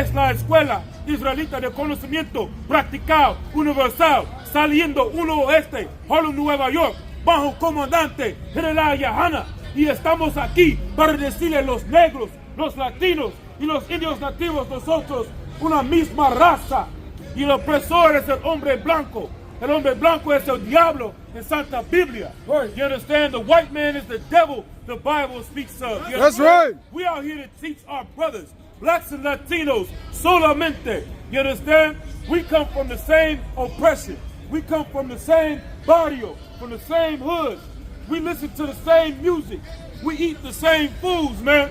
es la escuela israelita de conocimiento practicado, universal, saliendo uno oeste, Harlem, Nueva York, bajo comandante General Yahana. Y estamos aquí para decirle a los negros, los latinos y los indios nativos, nosotros, una misma raza. Y el opresor es el hombre blanco. El hombre blanco es el diablo in Santa Biblia. You understand? The white man is the devil the Bible speaks of. That's right. We are here to teach our brothers, blacks and Latinos, solamente. You understand? We come from the same oppression. We come from the same barrio, from the same hoods. We listen to the same music. We eat the same foods, man.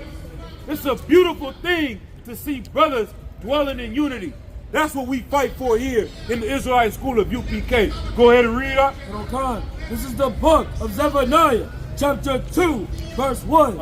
It's a beautiful thing to see brothers dwelling in unity. That's what we fight for here in the Israelite School of UPK. Go ahead and read up. This is the book of Zephaniah, chapter 2, verse 1.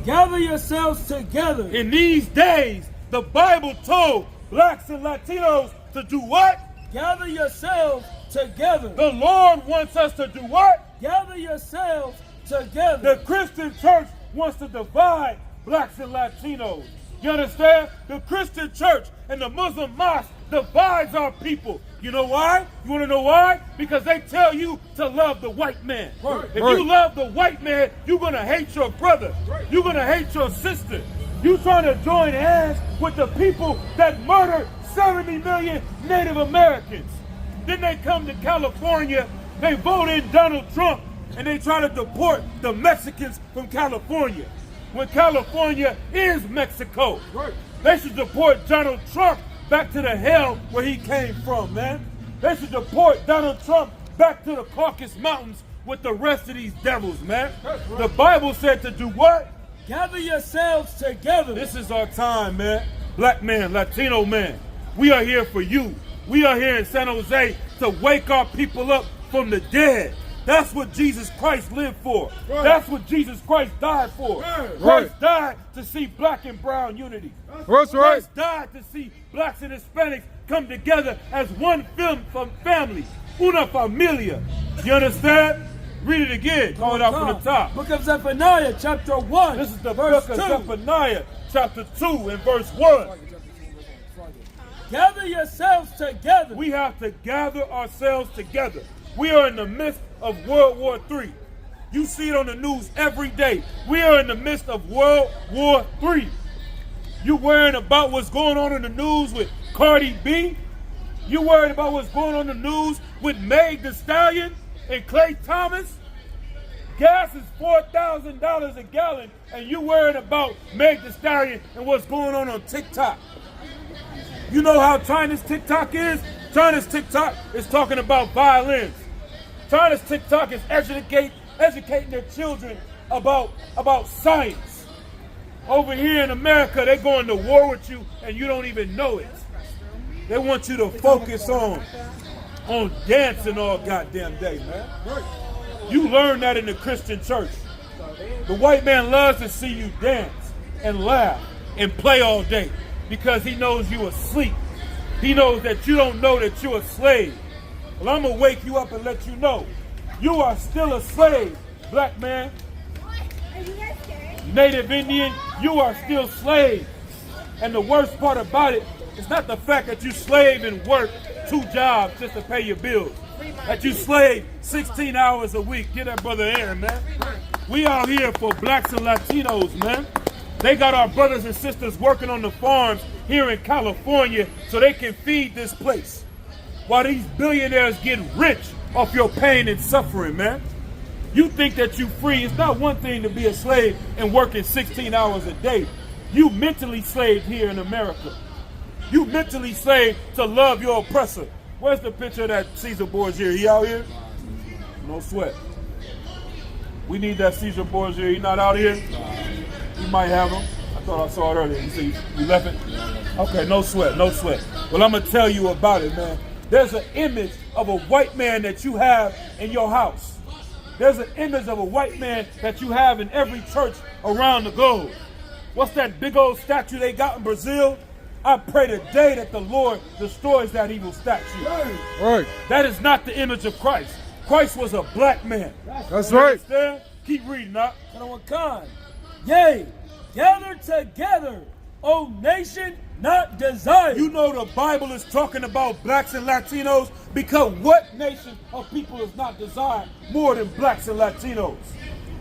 Gather yourselves together. In these days, the Bible told blacks and Latinos to do what? Gather yourselves together. The Lord wants us to do what? Gather yourselves together. The Christian church wants to divide blacks and Latinos. You understand? The Christian church and the Muslim mosque divides our people. You know why? You want to know why? Because they tell you to love the white man. If you love the white man, you're going to hate your brother. You're going to hate your sister. You trying to join hands with the people that murdered 70 million Native Americans. Then they come to California, they vote in Donald Trump, and they try to deport the Mexicans from California. When California is Mexico. They should deport Donald Trump back to the hell where he came from, man. They should deport Donald Trump back to the Caucasus Mountains with the rest of these devils, man. The Bible said to do what? Gather yourselves together. This is our time, man. Black man, Latino man. We are here for you. We are here in San Jose to wake our people up from the dead. That's what Jesus Christ lived for. That's what Jesus Christ died for. Christ died to see black and brown unity. Christ died to see blacks and Hispanics come together as one family. Una familia. You understand? Read it again. Call it out from the top. Book of Zephaniah, chapter 1. This is the book of Zephaniah, chapter 2 and verse 1. Gather yourselves together. We have to gather ourselves together. We are in the midst of World War III. You see it on the news every day. We are in the midst of World War III. You worrying about what's going on in the news with Cardi B? You worried about what's going on in the news with Meg Thee Stallion and Clay Thomas? Gas is $4,000 a gallon, and you worried about Meg Thee Stallion and what's going on TikTok. You know how China's TikTok is? China's TikTok is talking about violence. China's TikTok is educating their children about science. Over here in America, they're going to war with you and you don't even know it. They want you to focus on dancing all goddamn day, man. You learn that in the Christian church. The white man loves to see you dance and laugh and play all day because he knows you asleep. He knows that you don't know that you're a slave. Well, I'm going to wake you up and let you know. You are still a slave, black man. Are you guys scared? Native Indian, you are still slaves. And the worst part about it is not the fact that you slave and work 2 jobs just to pay your bills. That you slave 16 hours a week. Get that brother Aaron, man. We out here for blacks and Latinos, man. They got our brothers and sisters working on the farms here in California so they can feed this place. While these billionaires get rich off your pain and suffering, man. You think that you free. It's not one thing to be a slave and working 16 hours a day. You mentally slaved here in America. You mentally slaved to love your oppressor. Where's the picture of that Caesar Borgia? He out here? No sweat. We need that Caesar Borgia. He not out here? You might have him. I thought I saw it earlier. You see, you left it? Okay, no sweat, no sweat. Well, I'm going to tell you about it, man. There's an image of a white man that you have in your house. There's an image of a white man that you have in every church around the globe. What's that big old statue they got in Brazil? I pray today that the Lord destroys that evil statue. Right. That is not the image of Christ. Christ was a black man. That's right. Understand? Keep reading up. Yea, gather together, O nation, not desire. You know the Bible is talking about blacks and Latinos because what nation of people is not desired more than blacks and Latinos?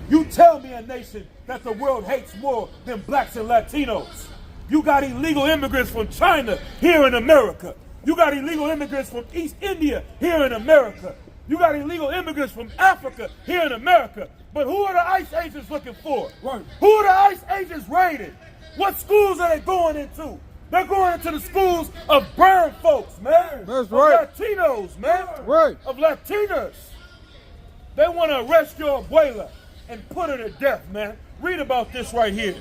You tell me a nation that the world hates more than blacks and Latinos. You got illegal immigrants from China here in America. You got illegal immigrants from East India here in America. You got illegal immigrants from Africa here in America. But who are the ICE agents looking for? Right. Who are the ICE agents raiding? What schools are they going into? They're going into the schools of brown folks, man. That's of right. Latinos, man. Right. Of Latinas. They want to arrest your abuela and put her to death, man. Read about this right here.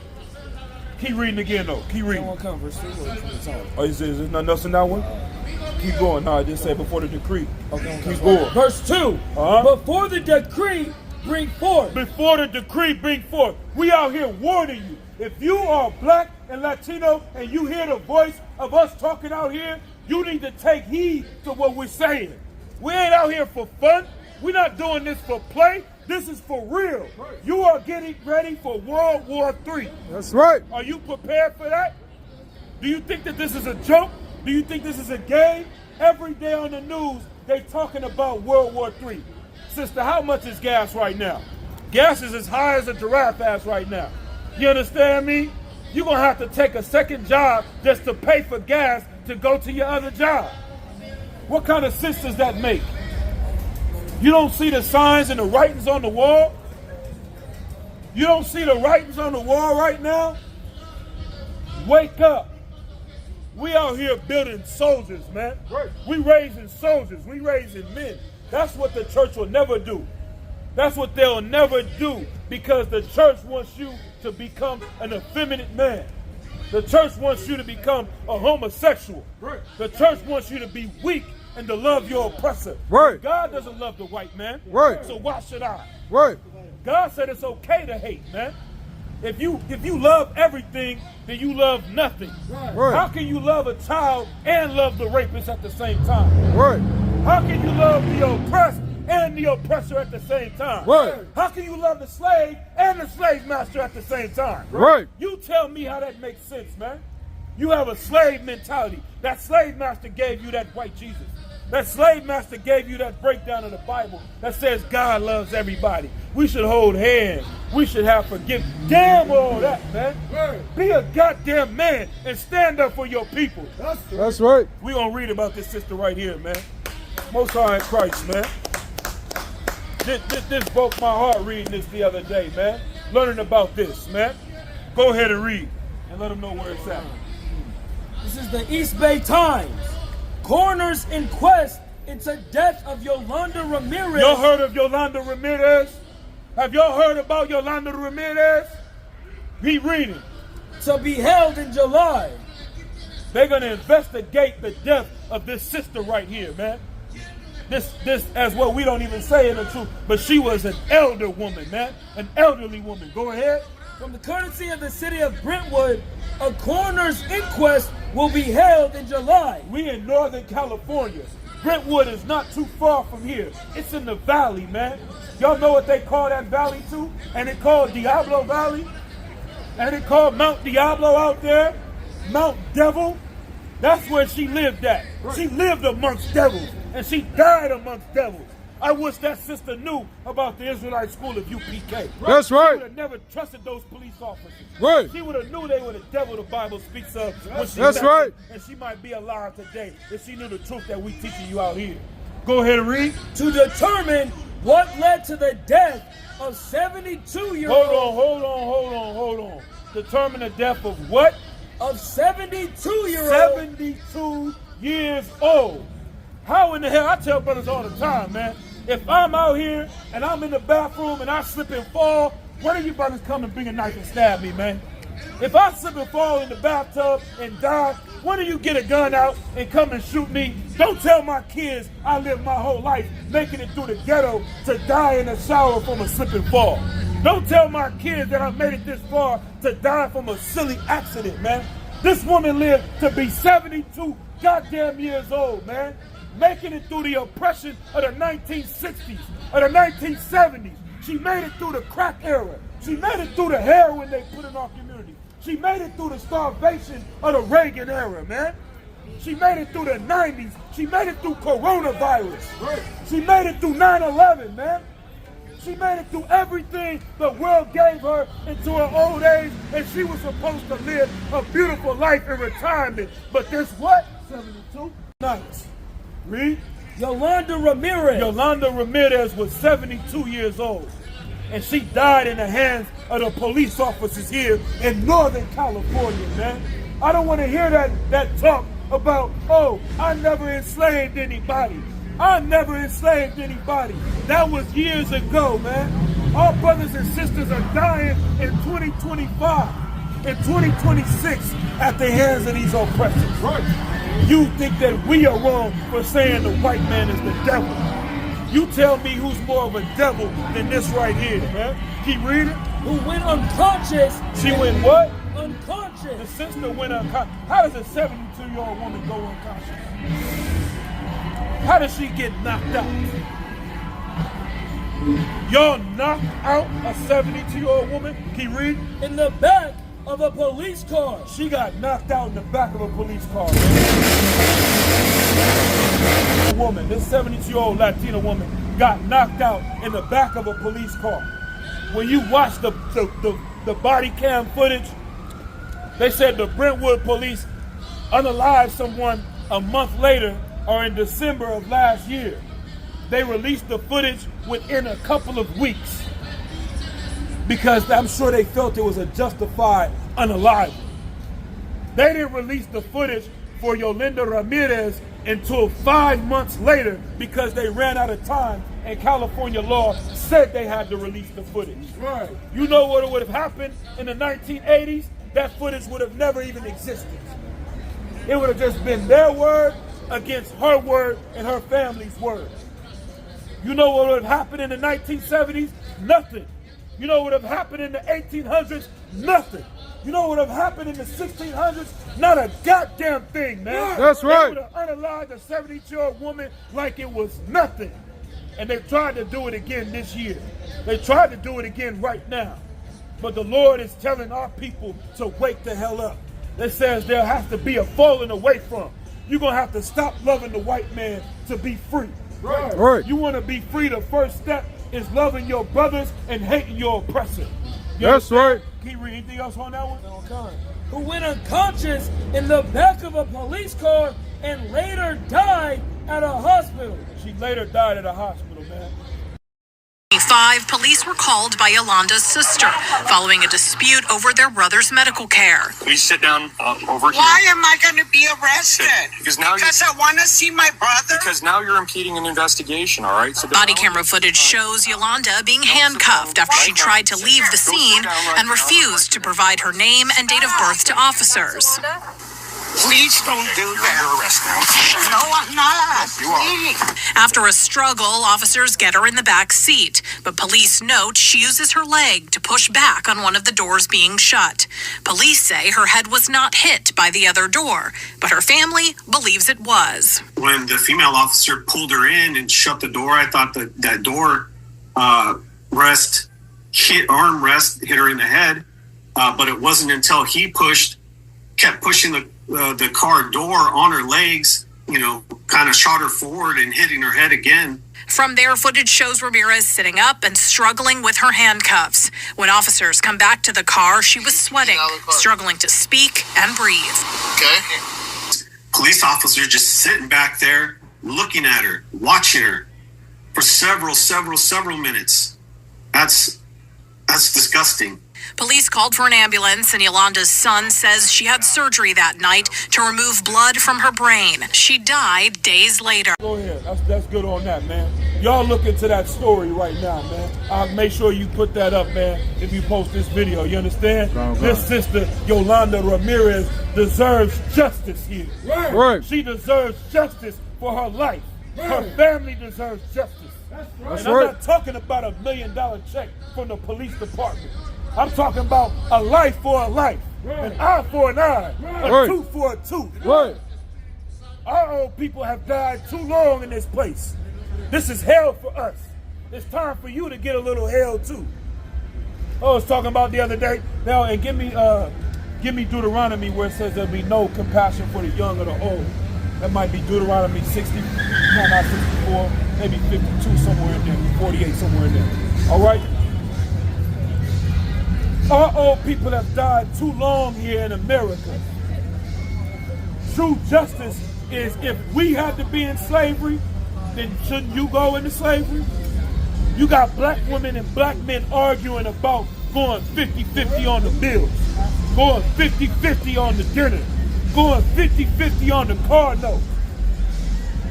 Keep reading again, though. Keep reading. Oh, is there nothing else in that one? Keep going. No, I just said before the decree. Okay. Keep going. Verse 2. Before the decree bring forth. Before the decree bring forth. We out here warning you. If you are black and Latino and you hear the voice of us talking out here, you need to take heed to what we're saying. We ain't out here for fun. We're not doing this for play. This is for real. You are getting ready for World War III. That's right. Are you prepared for that? Do you think that this is a joke? Do you think this is a game? Every day on the news, they talking about World War III. Sister, how much is gas right now? Gas is as high as a giraffe ass right now. You understand me? You're going to have to take a second job just to pay for gas to go to your other job. What kind of sense does that make? You don't see the signs and the writings on the wall? You don't see the writings on the wall right now? Wake up. We out here building soldiers, man. We raising soldiers. We raising men. That's what the church will never do. That's what they'll never do because the church wants you to become an effeminate man. The church wants you to become a homosexual. The church wants you to be weak and to love your oppressor. Right. God doesn't love the white man. Right. So why should I? Right. God said it's okay to hate, man. If you love everything, then you love nothing. Right. How can you love a child and love the rapist at the same time? Right. How can you love the oppressed and the oppressor at the same time? Right. How can you love the slave and the slave master at the same time? Right. You tell me how that makes sense, man. You have a slave mentality. That slave master gave you that white Jesus. That slave master gave you that breakdown of the Bible that says God loves everybody. We should hold hands. We should have forgiveness. Damn all that, man. Be a goddamn man and stand up for your people. That's right. We're going to read about this sister right here, man. Most High in Christ, man. This broke my heart reading this the other day, man. Learning about this, man. Go ahead and read and let them know where it's at. This is the East Bay Times. Coroners inquest into death of Yolanda Ramirez. Y'all heard of Yolanda Ramirez? Have y'all heard about Yolanda Ramirez? Keep reading. To be held in July. They're going to investigate the death of this sister right here, man. This as well, we don't even say in the truth, but she was an elder woman, man. An elderly woman. Go ahead. From the courtesy of the city of Brentwood, a coroner's inquest will be held in July. We in Northern California. Brentwood is not too far from here. It's in the valley, man. Y'all know what they call that valley too? And it called Diablo Valley. And it called Mount Diablo out there. Mount Devil. That's where she lived at. She lived amongst devils. And she died amongst devils. I wish that sister knew about the Israelite school of UPK. That's right. She would have never trusted those police officers. Right. She would have knew they were the devil the Bible speaks of. When she That's met right. them. And she might be alive today if she knew the truth that we teaching you out here. Go ahead and read. To determine what led to the death of 72-year-old. Hold on. Determine the death of what? Of 72-year-old. 72 years old. How in the hell? I tell brothers all the time, man. If I'm out here and I'm in the bathroom and I slip and fall, when are you brothers come and bring a knife and stab me, man? If I slip and fall in the bathtub and die, when do you get a gun out and come and shoot me? Don't tell my kids I lived my whole life making it through the ghetto to die in the shower from a slip and fall. Don't tell my kids that I made it this far to die from a silly accident, man. This woman lived to be 72 goddamn years old, man. Making it through the oppression of the 1960s, of the 1970s. She made it through the crack era. She made it through the heroin they put in our community. She made it through the starvation of the Reagan era, man. She made it through the 90s. She made it through coronavirus. She made it through 9/11, man. She made it through everything the world gave her into her old age, and she was supposed to live a beautiful life in retirement. But this what? 72 nights. Read. Yolanda Ramirez. Yolanda Ramirez was 72 years old, and she died in the hands of the police officers here in Northern California, man. I don't want to hear that talk about, oh, I never enslaved anybody. I never enslaved anybody. That was years ago, man. Our brothers and sisters are dying in 2025, in 2026 at the hands of these oppressors. Right. You think that we are wrong for saying the white man is the devil. You tell me who's more of a devil than this right here, man. Keep reading. Who went unconscious. She went what? Unconscious. The sister went unconscious. How does a 72-year-old woman go unconscious? How does she get knocked out? Y'all knocked out a 72-year-old woman? Keep reading. In the back of a police car. She got knocked out in the back of a police car. A woman, this 72-year-old Latina woman got knocked out in the back of a police car. When you watch the body cam footage, they said the Brentwood police unalived someone a month later, or in December of last year. They released the footage within a couple of weeks because I'm sure they felt it was a justified unalive. They didn't release the footage for Yolanda Ramirez until 5 months later because they ran out of time and California law said they had to release the footage. Right. You know what would have happened in the 1980s? That footage would have never even existed. It would have just been their word against her word and her family's word. You know what would have happened in the 1970s? Nothing. You know what would have happened in the 1800s? Nothing. You know what would have happened in the 1600s? Not a goddamn thing, man. That's right. They would have unalived a 72-year-old woman like it was nothing. And they tried to do it again this year. They tried to do it again right now. But the Lord is telling our people to wake the hell up. It says there has to be a falling away from. You're going to have to stop loving the white man to be free. Right. Right. You want to be free, the first step is loving your brothers and hating your oppressor. That's right. Can you read anything else on that one? Okay. Who went unconscious in the back of a police car and later died at a hospital. She later died at a hospital, man. 5 police were called by Yolanda's sister following a dispute over their brother's medical care. Please sit down over here. Why am I going to be arrested? Because now I want to see my brother? Because now you're impeding an investigation, all right? So Body camera footage shows Yolanda being handcuffed after she tried to leave the scene and refused to provide her name and date of birth to officers. Please don't do that. You're arrested now. No, I'm not. You are. After a struggle, officers get her in the back seat, but police note she uses her leg to push back on one of the doors being shut. Police say her head was not hit by the other door, but her family believes it was. When the female officer pulled her in and shut the door, I thought that door armrest hit her in the head, but it wasn't until he kept pushing the car door on her legs, kind of shot her forward and hitting her head again. From there, footage shows Ramirez sitting up and struggling with her handcuffs. When officers come back to the car, she was sweating, struggling to speak and breathe. Okay. Police officers just sitting back there, looking at her, watching her for several minutes. That's disgusting. Police called for an ambulance, and Yolanda's son says she had surgery that night to remove blood from her brain. She died days later. Go ahead. That's good on that, man. Y'all look into that story right now, man. I'll make sure you put that up, man, if you post this video. You understand? This sister, Yolanda Ramirez, deserves justice here. Right. She deserves justice for her life. Her family deserves justice. That's and I'm not talking about $1 million check from the police department. I'm talking about a life for a life, an eye for an eye, a tooth for a tooth. Right. Our old people have died too long in this place. This is hell for us. It's time for you to get a little hell too. I was talking about the other day. Now, and give me Give me Deuteronomy where it says there'll be no compassion for the young or the old. That might be Deuteronomy 60, no, not 64, maybe 52, somewhere in there, 48, somewhere in there. All right? Our old people have died too long here in America. True justice is if we had to be in slavery, then shouldn't you go into slavery? You got black women and black men arguing about going 50-50 on the bills, going 50-50 on the dinner, going 50-50 on the car note.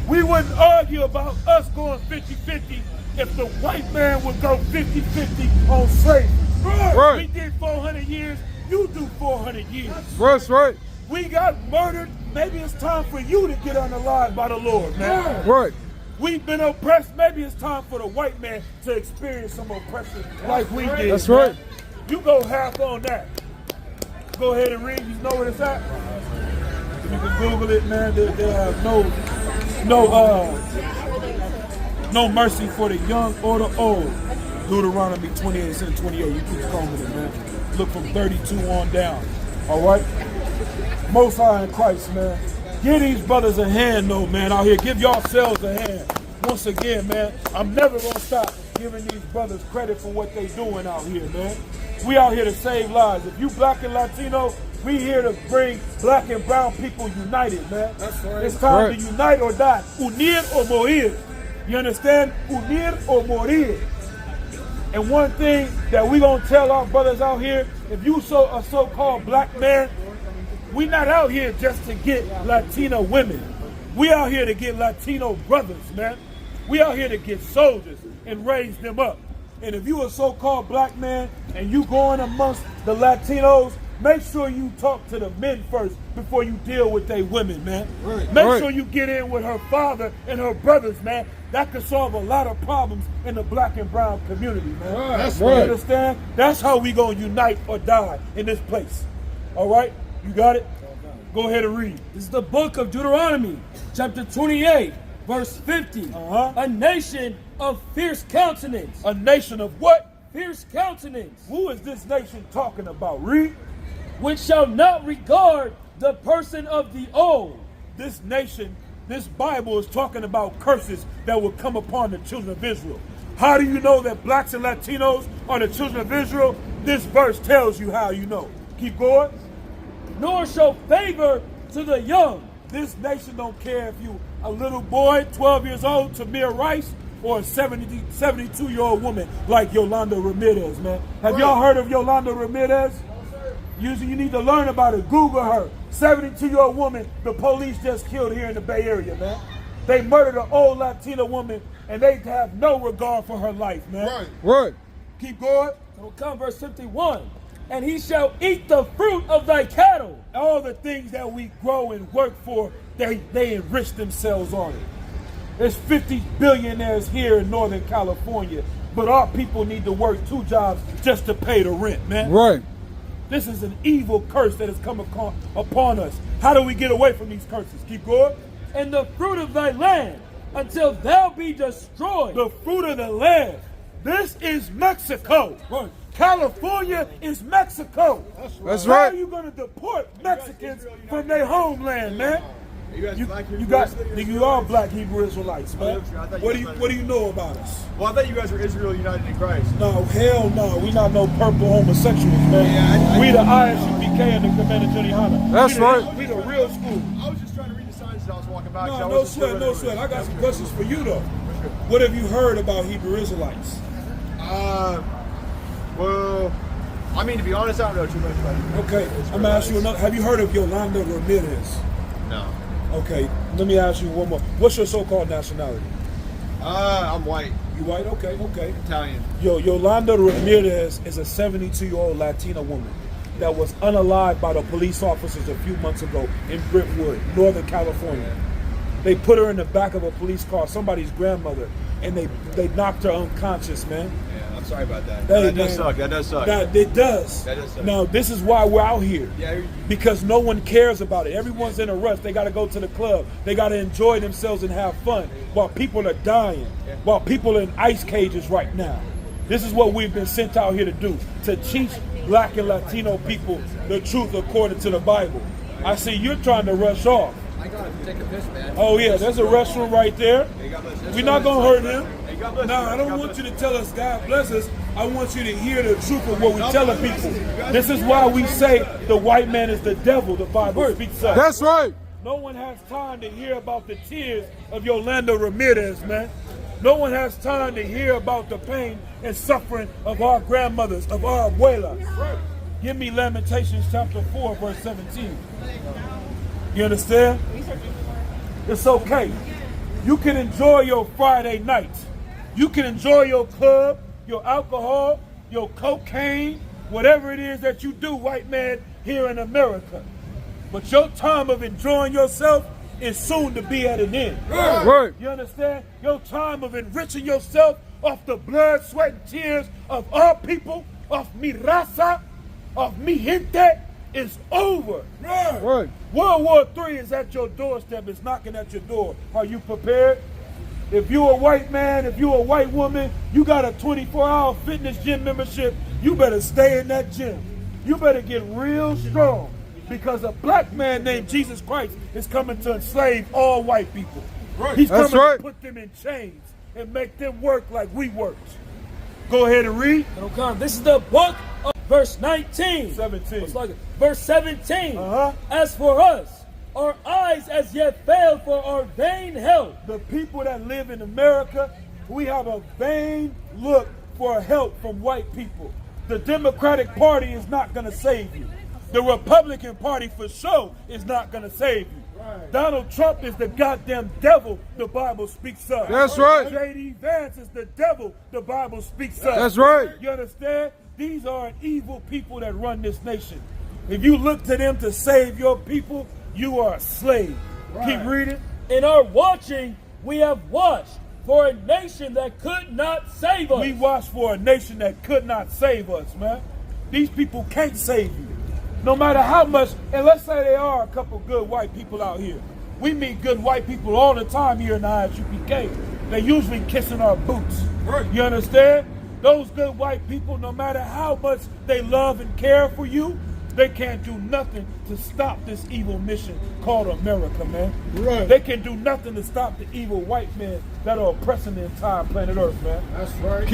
We wouldn't argue about us going 50-50 if the white man would go 50-50 on slavery. Right. We did 400 years, you do 400 years. That's right. We got murdered. Maybe it's time for you to get unalive by the Lord, man. Right. We've been oppressed. Maybe it's time for the white man to experience some oppression like we did. That's man. right. You go half on that. Go ahead and read. You know where it's at? You can Google it, man. They have no mercy for the young or the old. Deuteronomy 28 and 28. You keep combing it, man. Look from 32 on down. All right? Most High in Christ, man. Give these brothers a hand, though, man, out here. Give yourselves a hand. Once again, man, I'm never going to stop giving these brothers credit for what they doing out here, man. We out here to save lives. If you black and Latino, we here to bring black and brown people united, man. That's right. It's time to unite or die. Unir or morir. You understand? Unir or morir. And one thing that we gonna tell our brothers out here, if you a so-called black man, we not out here just to get Latino women. We out here to get Latino brothers, man. We out here to get soldiers and raise them up. And if you a so-called black man and you going amongst the Latinos, make sure you talk to the men first before you deal with they women, man. Right. Make sure you get in with her father and her brothers, man. That could solve a lot of problems in the black and brown community, man. Right. That's you right. understand? That's how we gonna unite or die in this place. All right? You got it? Go ahead and read. This is the book of Deuteronomy, chapter 28, verse 50. A nation of fierce countenance. A nation of what? Fierce countenance. Who is this nation talking about? Read. Which shall not regard the person of the old. This nation, this Bible is talking about curses that will come upon the children of Israel. How do you know that blacks and Latinos are the children of Israel? This verse tells you how you know. Keep going. Nor show favor to the young. This nation don't care if you a little boy, 12 years old, Tamir Rice, or a 72-year-old woman like Yolanda Ramirez, man. Have y'all heard of Yolanda Ramirez? Usually you need to learn about it. Google her. 72-year-old woman the police just killed here in the Bay Area, man. They murdered an old Latina woman and they have no regard for her life, man. Right. Right. Keep going. So come verse 51. And he shall eat the fruit of thy cattle. All the things that we grow and work for, they enrich themselves on it. There's 50 billionaires here in Northern California, but our people need to work 2 jobs just to pay the rent, man. Right. This is an evil curse that has come upon us. How do we get away from these curses? Keep going. And the fruit of thy land, until thou be destroyed. The fruit of the land. This is Mexico. Right. California is Mexico. That's How right. are you going to deport Mexicans from their homeland, man? You are black Hebrew Israelites, man. What do you know about us? Well, I thought you guys were Israel united in Christ. No, hell no. We not no purple homosexuals, man. We the ISUPK and the Commander Juliana. That's right. We the real school. I was just trying to read the signs as I was walking by. No sweat. I got some questions for you, though. What have you heard about Hebrew Israelites? Well, I mean, to be honest, I don't know too much about it. Okay, I'm going to ask you another. Have you heard of Yolanda Ramirez? No. Okay, let me ask you one more. What's your so-called nationality? I'm white. You white? Okay. Italian. Yolanda Ramirez is a 72-year-old Latina woman that was unalived by the police officers a few months ago in Brentwood, Northern California. They put her in the back of a police car, somebody's grandmother, and they knocked her unconscious, man. Yeah, I'm sorry about that. Hey, that does suck. That does suck. It does. That does suck. Now, this is why we're out here. Yeah. Because no one cares about it. Everyone's in a rush. They got to go to the club. They got to enjoy themselves and have fun while people are dying, while people are in ice cages right now. This is what we've been sent out here to do, to teach black and Latino people the truth according to the Bible. I see you're trying to rush off. I gotta take a piss, man. Oh yeah, there's a restroom right there. Hey, God bless. We're not gonna hurt him. Hey, God bless No, you. I don't God want bless you to tell us God bless us. I want you to hear the truth of what we're telling people. This is why we say the white man is the devil, the Bible speaks of. That's right. No one has time to hear about the tears of Yolanda Ramirez, man. No one has time to hear about the pain and suffering of our grandmothers, of our abuelas. Give me Lamentations chapter 4, verse 17. You understand? It's okay. You can enjoy your Friday night. You can enjoy your club, your alcohol, your cocaine, whatever it is that you do, white man, here in America. But your time of enjoying yourself is soon to be at an end. Right. You understand? Your time of enriching yourself off the blood, sweat, and tears of our people, of mi raza, of mi gente, is over. Right. World War III is at your doorstep. It's knocking at your door. Are you prepared? If you're a white man, if you're a white woman, you got a 24-hour fitness gym membership, you better stay in that gym. You better get real strong, because a black man named Jesus Christ is coming to enslave all white people. He's That's coming right. to put them in chains and make them work like we worked. Go ahead and read. This is the book of verse 19. 17. It's like verse 17. Uh-huh. As for us, our eyes as yet fail for our vain help. The people that live in America, we have a vain look for help from white people. The Democratic Party is not going to save you. The Republican Party for sure is not going to save you. Donald Trump is the goddamn devil the Bible speaks of. That's right. J.D. Vance is the devil the Bible speaks of. That's right. You understand? These are evil people that run this nation. If you look to them to save your people, you are a slave. Keep reading. In our watching, we have watched for a nation that could not save us. We watched for a nation that could not save us, man. These people can't save you. No matter how much, and let's say there are a couple good white people out here. We meet good white people all the time here in the ISUPK. They're usually kissing our boots. You understand? Those good white people, no matter how much they love and care for you, they can't do nothing to stop this evil mission called America, man. They can do nothing to stop the evil white men that are oppressing the entire planet Earth, man. That's right.